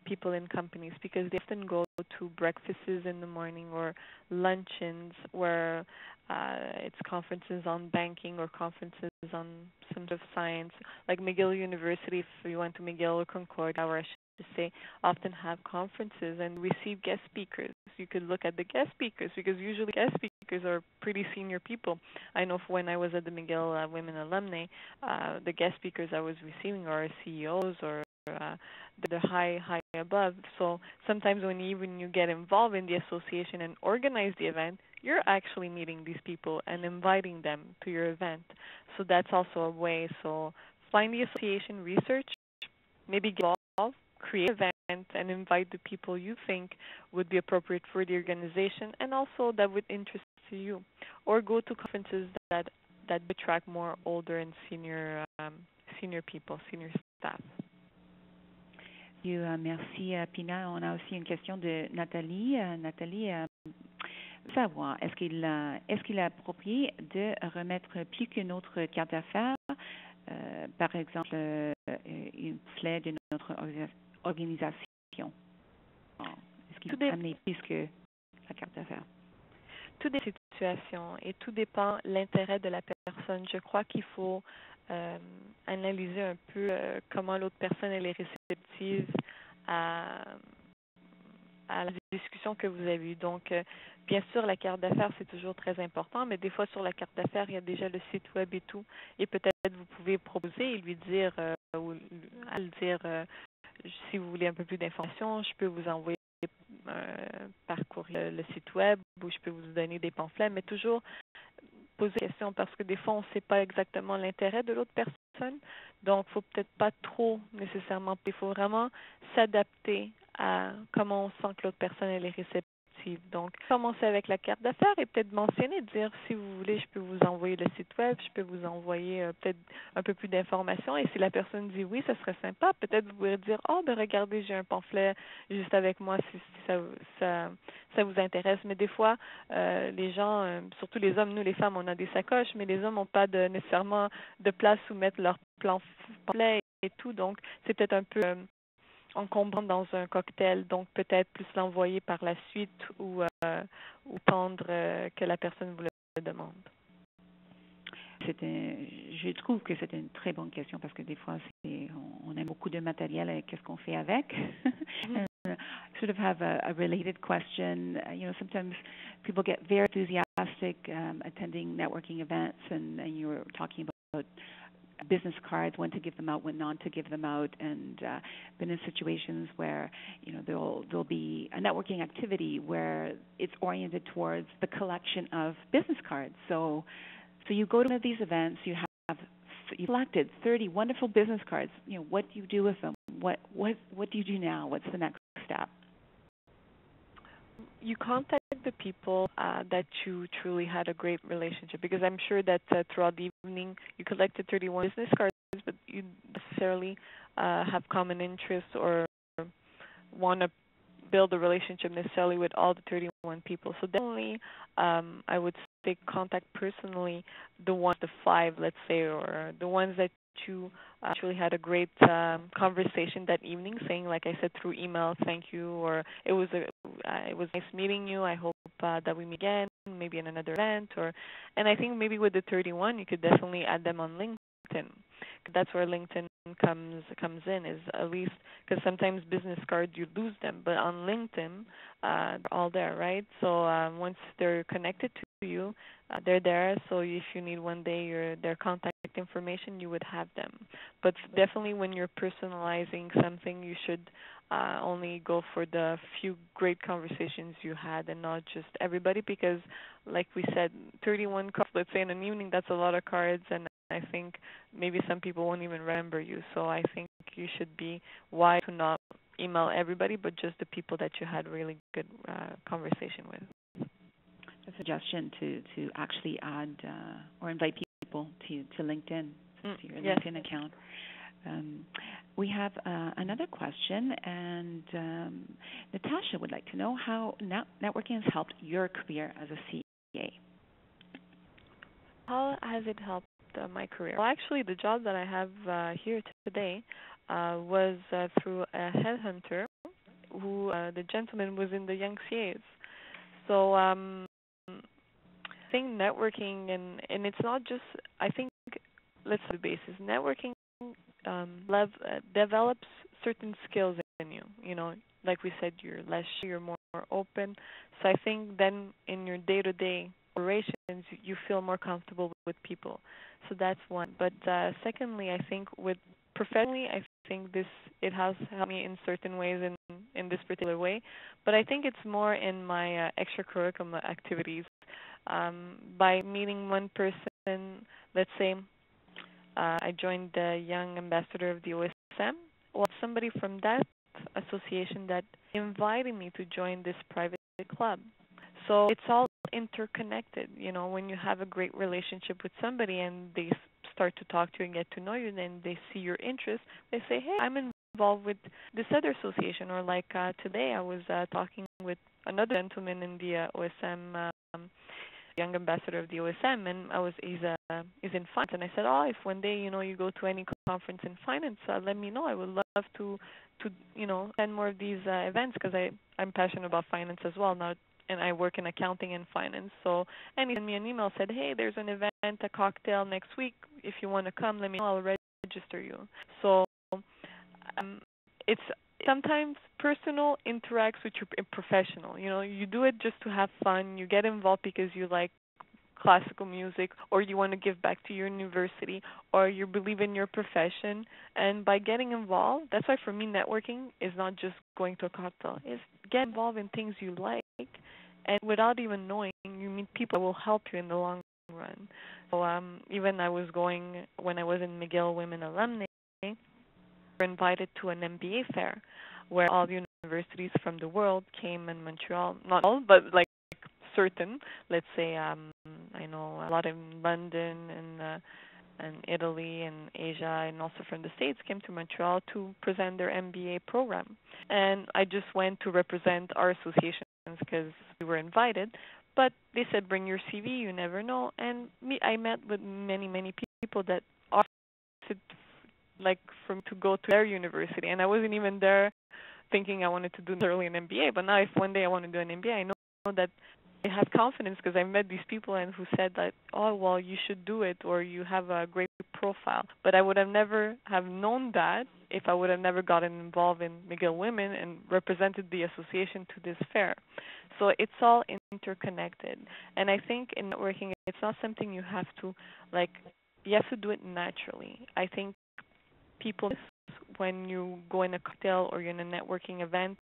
people in companies, because they often go to breakfasts in the morning or luncheons where it's conferences on banking or conferences on some sort of science, like McGill University. If you went to McGill or Concordia, or I should say, often have conferences and receive guest speakers. You could look at the guest speakers, because usually guest speakers are pretty senior people. I know when I was at the McGill Women Alumni, the guest speakers I was receiving are CEOs or the high above. So sometimes when even you get involved in the association and organize the event, you're actually meeting these people and inviting them to your event. So that's also a way. So find the association, research, maybe get involved, create an event, and invite the people you think would be appropriate for the organization and also that would interest you. Or go to conferences that attract more older and senior people, senior staff. Merci, Pina. On a aussi une question de Nathalie. Nathalie, savoir, est-ce qu'il est approprié de remettre plus qu'une autre carte d'affaires, par exemple, une flèche de notre organisation? Est-ce qu'il peut amener plus que la carte d'affaires? Tout dépend des situations et tout dépend de l'intérêt de la personne. Je crois qu'il faut analyser un peu comment l'autre personne elle est réceptive à la discussion que vous avez eue. Donc, bien sûr, la carte d'affaires, c'est toujours très important, mais des fois, sur la carte d'affaires, il y a déjà le site web et tout. Et peut-être vous pouvez proposer et lui dire, si vous voulez un peu plus d'informations, je peux vous envoyer par courrier le site web ou je peux vous donner des pamphlets, mais toujours poser des questions parce que des fois, on ne sait pas exactement l'intérêt de l'autre personne. Donc, il ne faut peut-être pas trop nécessairement. Il faut vraiment s'adapter à comment on sent que l'autre personne elle est réceptive. Donc, commencer avec la carte d'affaires et peut-être mentionner, dire si vous voulez, je peux vous envoyer le site web, je peux vous envoyer peut-être un peu plus d'informations. Et si la personne dit oui, ça serait sympa, peut-être vous pouvez dire regardez, j'ai un pamphlet juste avec moi si ça vous intéresse. Mais des fois, les gens, surtout les hommes, nous les femmes, on a des sacoches, mais les hommes n'ont pas nécessairement de place où mettre leur pamphlet et tout. Donc, c'est peut-être un peu encombrant dans un cocktail, donc peut-être plus l'envoyer par la suite ou attendre que la personne vous le demande. Je trouve que c'est une très bonne question parce que des fois, on a beaucoup de matériel et qu'est-ce qu'on fait avec? Sort of have a related question. Sometimes people get very enthusiastic attending networking events, and you were talking about business cards, when to give them out, when not to give them out, and been in situations where there'll be a networking activity where it's oriented towards the collection of business cards. So you go to one of these events, you collected 30 wonderful business cards. What do you do with them? What do you do now? What's the next step? You contact the people that you truly had a great relationship, because I'm sure that throughout the evening you collected 31 business cards, but you necessarily have common interests or want to build a relationship necessarily with all the 31 people. So definitely I would say contact personally the 5, let's say, or the ones that you actually had a great conversation that evening, saying, like I said, through email, thank you, or it was nice meeting you. I hope that we meet again, maybe in another event, and I think maybe with the 31, you could definitely add them on LinkedIn. That's where LinkedIn comes in, is at least because sometimes business cards you lose them, but on LinkedIn they're all there, right? So once they're connected to you, they're there. So if you need one day their contact information, you would have them. But definitely when you're personalizing something, you should only go for the few great conversations you had and not just everybody, because like we said, 31 cards, let's say in an evening, that's a lot of cards, and I think maybe some people won't even remember you. So I think you should be wise to not email everybody, but just the people that you had really good conversation with. A suggestion to actually add or invite people to LinkedIn, to your Yes. LinkedIn account. We have another question, and Natasha would like to know how networking has helped your career as a CA. How has it helped my career? Well, actually, the job that I have here today was through a headhunter who the gentleman was in the Young CAs. So I think networking, and it's not just, I think, let's say the basis. Networking develops certain skills in you. You know, like we said, you're less shy, you're more open. So I think then in your day-to-day operations, you feel more comfortable with people. So that's one. But secondly, I think with professionally, I think it has helped me in certain ways in this particular way. But I think it's more in my extracurricular activities. By meeting one person, let's say I joined the Young Ambassador of the OSM, or somebody from that association that invited me to join this private club. So it's all interconnected. You know, when you have a great relationship with somebody and they start to talk to you and get to know you, then they see your interest. They say, hey, I'm involved with this other association. Or like today I was talking with another gentleman in the OSM, Young Ambassador of the OSM, and he's in finance. And I said, oh, if one day, you know, you go to any conference in finance, let me know. I would love to attend more of these events because I'm passionate about finance as well now. And I work in accounting and finance. So, and he sent me an email, said, hey, there's an event, a cocktail next week. If you want to come, let me know. I'll register you. So it's sometimes personal interacts with your professional. You know, you do it just to have fun. You get involved because you like classical music, or you want to give back to your university, or you believe in your profession. And by getting involved, that's why for me networking is not just going to a cocktail. It's get involved in things you like, and without even knowing, you meet people that will help you in the long run. So even I was going, when I was in McGill Women Alumni, we were invited to an MBA fair where all the universities from the world came in Montreal. Not all, but like certain. Let's say I know a lot in London and Italy and Asia, and also from the States came to Montreal to present their MBA program. And I just went to represent our associations because we were invited. But they said, bring your CV, you never know. And I met with many people that offered like for me to go to their university. And I wasn't even there thinking I wanted to do necessarily an MBA. But now if one day I want to do an MBA, I know that I have confidence because I met these people and who said that, oh, well, you should do it, or you have a great profile. But I would have never have known that if I would have never gotten involved in McGill Women and represented the association to this fair. So it's all interconnected. And I think in networking, it's not something you have to, you have to do it naturally. I think people, when you go in a cocktail or you're in a networking event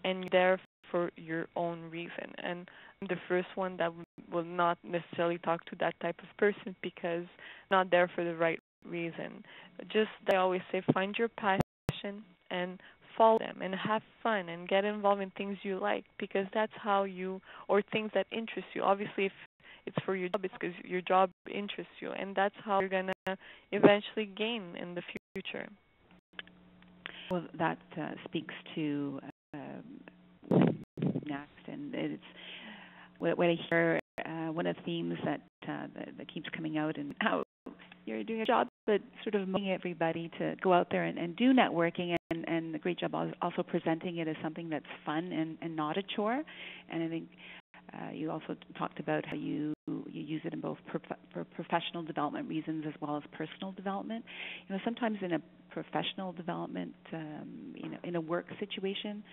and you're there for your own reason. And I'm the first one that will not necessarily talk to that type of person because not there for the right reason. Just, I always say, find your passion and follow them and have fun and get involved in things you like, because that's how you, or things that interest you. Obviously, if it's for your job, it's because your job interests you, and that's how you're going to eventually gain in the future. Well, that speaks to next, and it's what I hear. One of the themes that keeps coming out, and how you're doing a job, but sort of motivating everybody to go out there and do networking, and a great job also presenting it as something that's fun and not a chore. And I think you also talked about how you use it in both for professional development reasons as well as personal development. You know, sometimes in a professional development, in a work situation,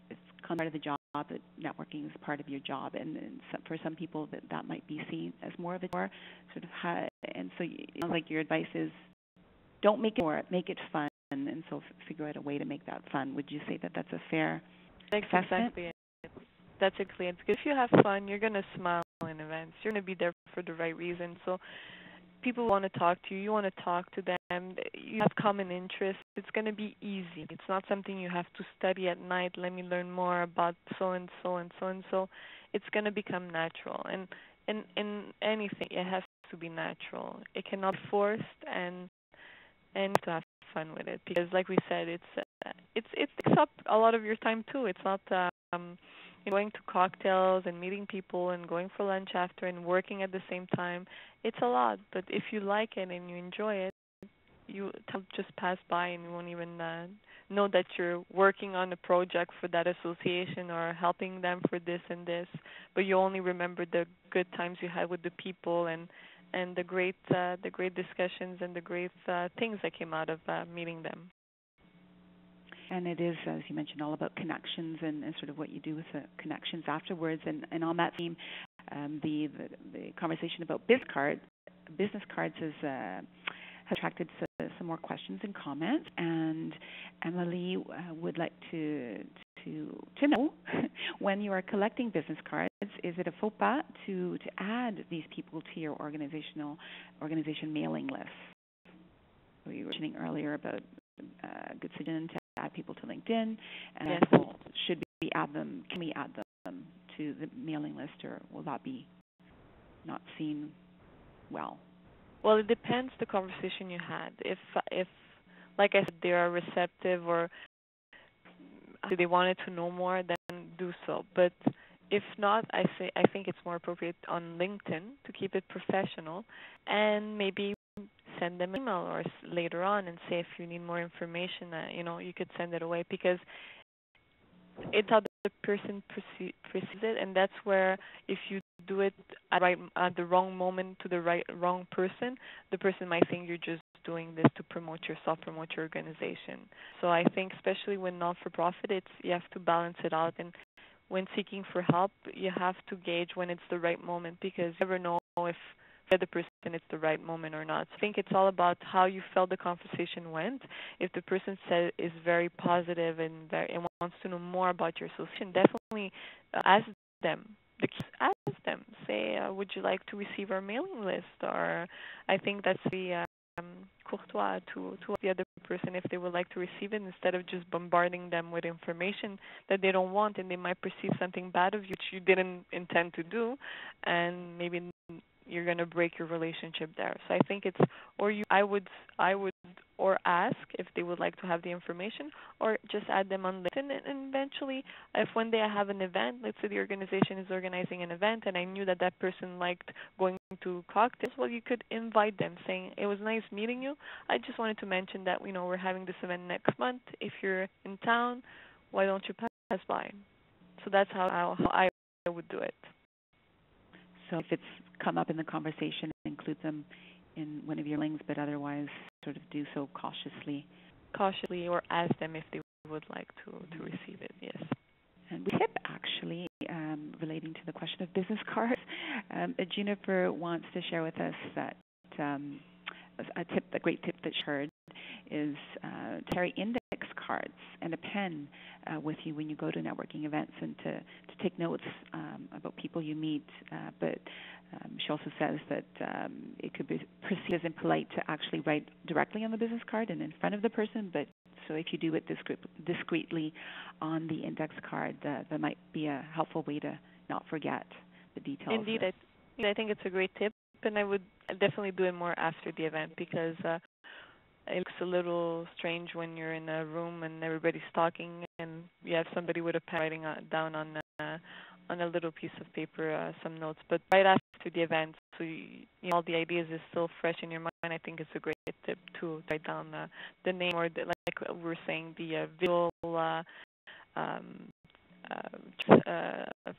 it's kind of part of the job. That networking is part of your job, and for some people that might be seen as more of a chore, sort of. And so, like your advice is, don't make it more, make it fun, and so figure out a way to make that fun. Would you say that that's a fair assessment? Exactly it. That's exactly it. If you have fun, you're gonna smile in events. You're gonna be there for the right reason. So people want to talk to you. You want to talk to them. You have common interests. It's going to be easy. It's not something you have to study at night. Let me learn more about so and so and so and so. It's going to become natural. And in anything, it has to be natural. It cannot be forced, and you have to have fun with it, because, like we said, it takes up a lot of your time too. It's not going to cocktails and meeting people and going for lunch after and working at the same time. It's a lot, but if you like it and you enjoy it, you just pass by and you won't even know that you're working on a project for that association or helping them for this and this. But you only remember the good times you had with the people and the great discussions and the great things that came out of meeting them. And it is, as you mentioned, all about connections and sort of what you do with the connections afterwards. And on that theme, the conversation about business cards has attracted some more questions and comments. And Emily would like to know, when you are collecting business cards, is it a faux pas to add these people to your organization mailing list? We were mentioning earlier about good suggestion to add people to LinkedIn, and yes. Should we add them? Can we add them to the mailing list, or will that be not seen well? Well, it depends the conversation you had. If like I said, they are receptive or they wanted to know more, then do so. But if not, I think it's more appropriate on LinkedIn to keep it professional, and maybe send them an email or later on and say if you need more information, you could send it away, because it's how the person perceives it, and that's where if you do it at the wrong moment to the wrong person, the person might think you're just doing this to promote yourself, promote your organization. So I think, especially when not-for-profit, you have to balance it out, and when seeking for help, you have to gauge when it's the right moment, because you never know if the other person it's the right moment or not. So I think it's all about how you felt the conversation went. If the person is very positive and wants to know more about your association, definitely ask them. Ask them. Say, would you like to receive our mailing list? Or I think that's the courtois to the other person if they would like to receive it, instead of just bombarding them with information that they don't want, and they might perceive something bad of you which you didn't intend to do, and maybe you're going to break your relationship there. So I think I would or ask if they would like to have the information, or just add them on LinkedIn. And eventually, if one day I have an event, let's say the organization is organizing an event, and I knew that person liked going to cocktails, well, you could invite them, saying, it was nice meeting you. I just wanted to mention that, we're having this event next month. If you're in town, why don't you pass by? So that's how I would do it. So if it's come up in the conversation, include them in one of your links, but otherwise sort of do so cautiously. Or ask them if they would like to receive it, yes. And we tip, actually, relating to the question of business cards. Juniper wants to share with us that a great tip that she heard is to carry index cards and a pen with you when you go to networking events, and to take notes about people you meet. But she also says that it could be perceived as impolite to actually write directly on the business card and in front of the person. But so if you do it discreetly on the index card, that might be a helpful way to not forget the details. Indeed, I think it's a great tip, and I would definitely do it more after the event, because it looks a little strange when you're in a room and everybody's talking and you have somebody with a pen writing down on a little piece of paper some notes. But right after the event, so all the ideas is still fresh in your mind, I think it's a great tip to write down the name, or like we were saying, the visual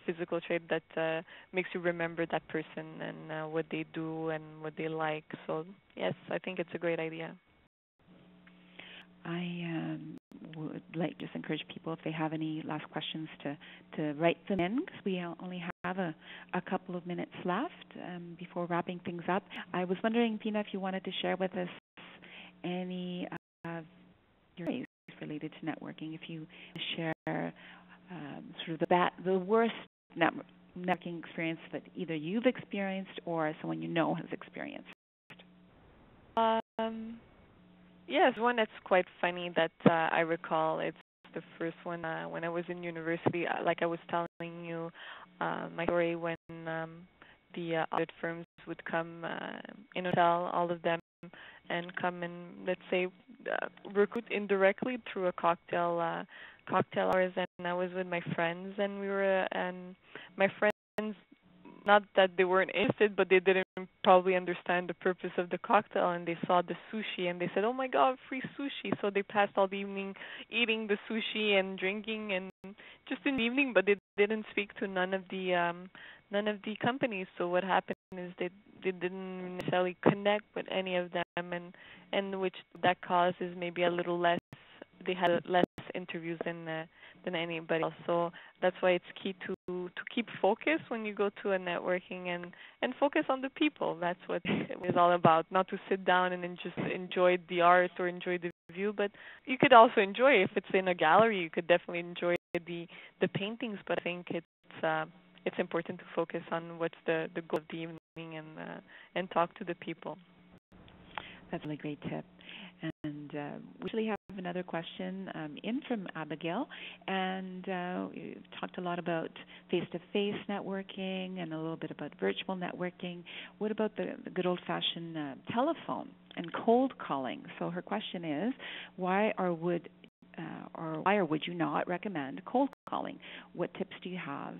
physical trait that makes you remember that person and what they do and what they like. So yes, I think it's a great idea. I would like to just encourage people, if they have any last questions, to write them in, because we only have a couple of minutes left before wrapping things up. I was wondering, Pina, if you wanted to share with us any of your ways related to networking, if you share sort of the worst networking experience that either you've experienced or someone you know has experienced. Yes, one that's quite funny that I recall. It's the first one when I was in university. Like I was telling you, my story when the audit firms would come in a hotel, all of them, and come and let's say recruit indirectly through a cocktail hours. And I was with my friends, and we were and my friends, not that they weren't interested, but they didn't probably understand the purpose of the cocktail, and they saw the sushi and they said, "Oh my God, free sushi!" So they passed all the evening eating the sushi and drinking, and just in the evening, but they didn't speak to none of the companies. So what happened is they didn't necessarily connect with any of them, and which that causes maybe a little less. They had less interviews than anybody else. So that's why it's key to keep focus when you go to a networking and focus on the people. That's what it was all about. Not to sit down and then just enjoy the art or enjoy the view, but you could also enjoy, if it's in a gallery, you could definitely enjoy the paintings. But I think it's important to focus on what's the goal of the evening and talk to the people. That's a really great tip. And we actually have another question in from Abigail. And we've talked a lot about face-to-face networking and a little bit about virtual networking. What about the good old-fashioned telephone and cold calling? So her question is, why or would you not recommend cold calling? What tips do you have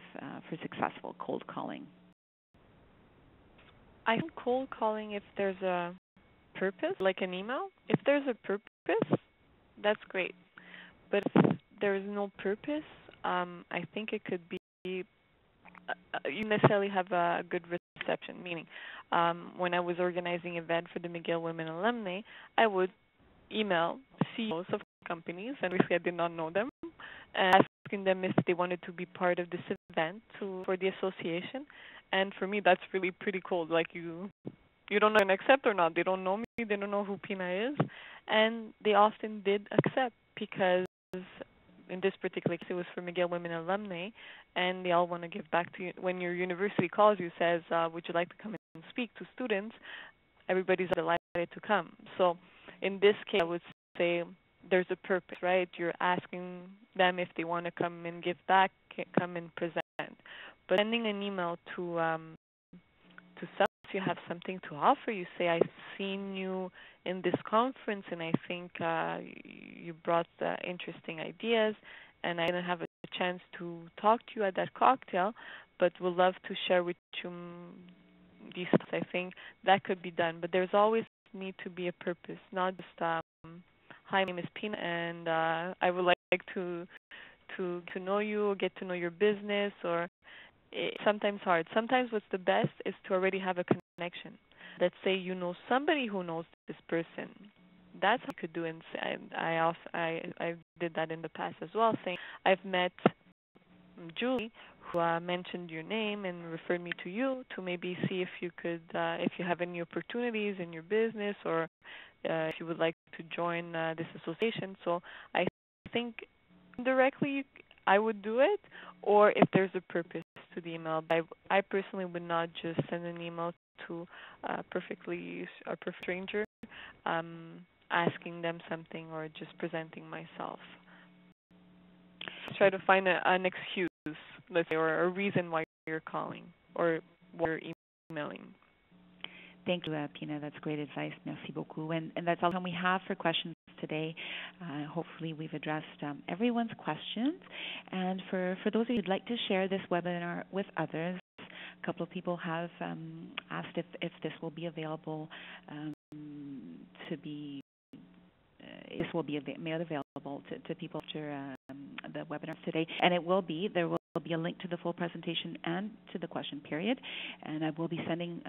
for successful cold calling? I think cold calling, if there's a purpose, like an email, if there's a purpose, that's great. But if there is no purpose, I think it could be you necessarily have a good reception. Meaning, when I was organizing an event for the McGill Women Alumni, I would email CEOs of companies, and obviously I did not know them, and asking them if they wanted to be part of this event for the association. And for me, that's really pretty cool. Like you don't know if they accept or not. They don't know me. They don't know who Pina is, and they often did accept because in this particular case it was for McGill Women Alumni, and they all want to give back to you. When your university calls you, says, "Would you like to come and speak to students?" Everybody's delighted to come. So in this case, I would say there's a purpose, right? You're asking them if they want to come and give back, come and present. But sending an email to some, if you have something to offer, you say, "I've seen you in this conference, and I think you brought interesting ideas, and I didn't have a chance to talk to you at that cocktail, but would love to share with you these thoughts." I think that could be done, but there's always need to be a purpose, not just "Hi, my name is Pina, and I would like to know you, get to know your business," or it's sometimes hard. Sometimes what's the best is to already have a connection. Let's say you know somebody who knows this person. That's what you could do. And I did that in the past as well, saying, "I've met Julie, who mentioned your name and referred me to you to maybe see if you could, if you have any opportunities in your business, or if you would like to join this association." So I think indirectly I would do it, or if there's a purpose to the email. But I personally would not just send an email to a perfect stranger, asking them something or just presenting myself. Try to find an excuse, let's say, or a reason why you're calling or why you're emailing. Thank you, Pina. That's great advice. Merci beaucoup. And that's all the time we have for questions today. Hopefully we've addressed everyone's questions. And for those of you who'd like to share this webinar with others, a couple of people have asked if this will be available this will be made available to people after the webinar today, and it will be. There will be a link to the full presentation and to the question period, and I will be sending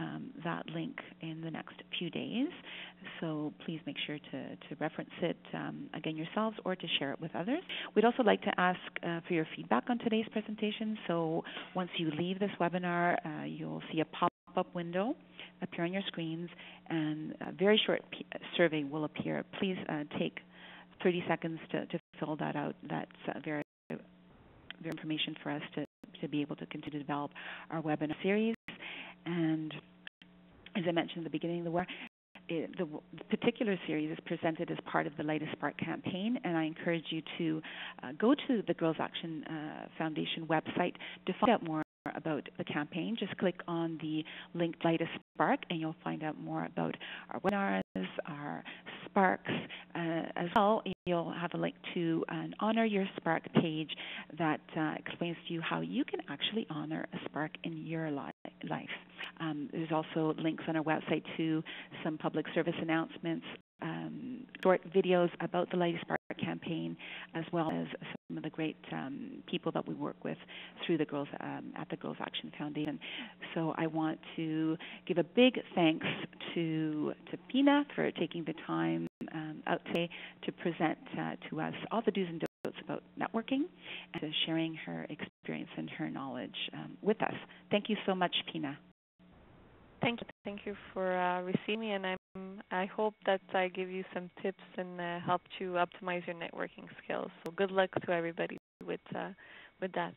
that link in the next few days. So please make sure to reference it again yourselves or to share it with others. We'd also like to ask for your feedback on today's presentation. So once you leave this webinar, you'll see a pop-up window appear on your screens, and a very short survey will appear. Please take 30 seconds to fill that out. That's very information for us to be able to continue to develop our webinar series. And as I mentioned at the beginning of the webinar, the particular series is presented as part of the Light a Spark campaign, and I encourage you to go to the Girls Action Foundation website to find out more about the campaign. Just click on the link Light a Spark, and you'll find out more about our webinars, our sparks. As well, you'll have a link to an Honor Your Spark page that explains to you how you can actually honor a spark in your life. There's also links on our website to some public service announcements, short videos about the Light a Spark campaign, as well as some of the great people that we work with through the Girls at the Girls Action Foundation. So I want to give a big thanks to Pina for taking the time out today to present to us all the do's and don'ts about networking and to sharing her experience and her knowledge with us. Thank you so much, Pina. Thank you for receiving me, and I hope that I give you some tips and helped you optimize your networking skills. So good luck to everybody with that.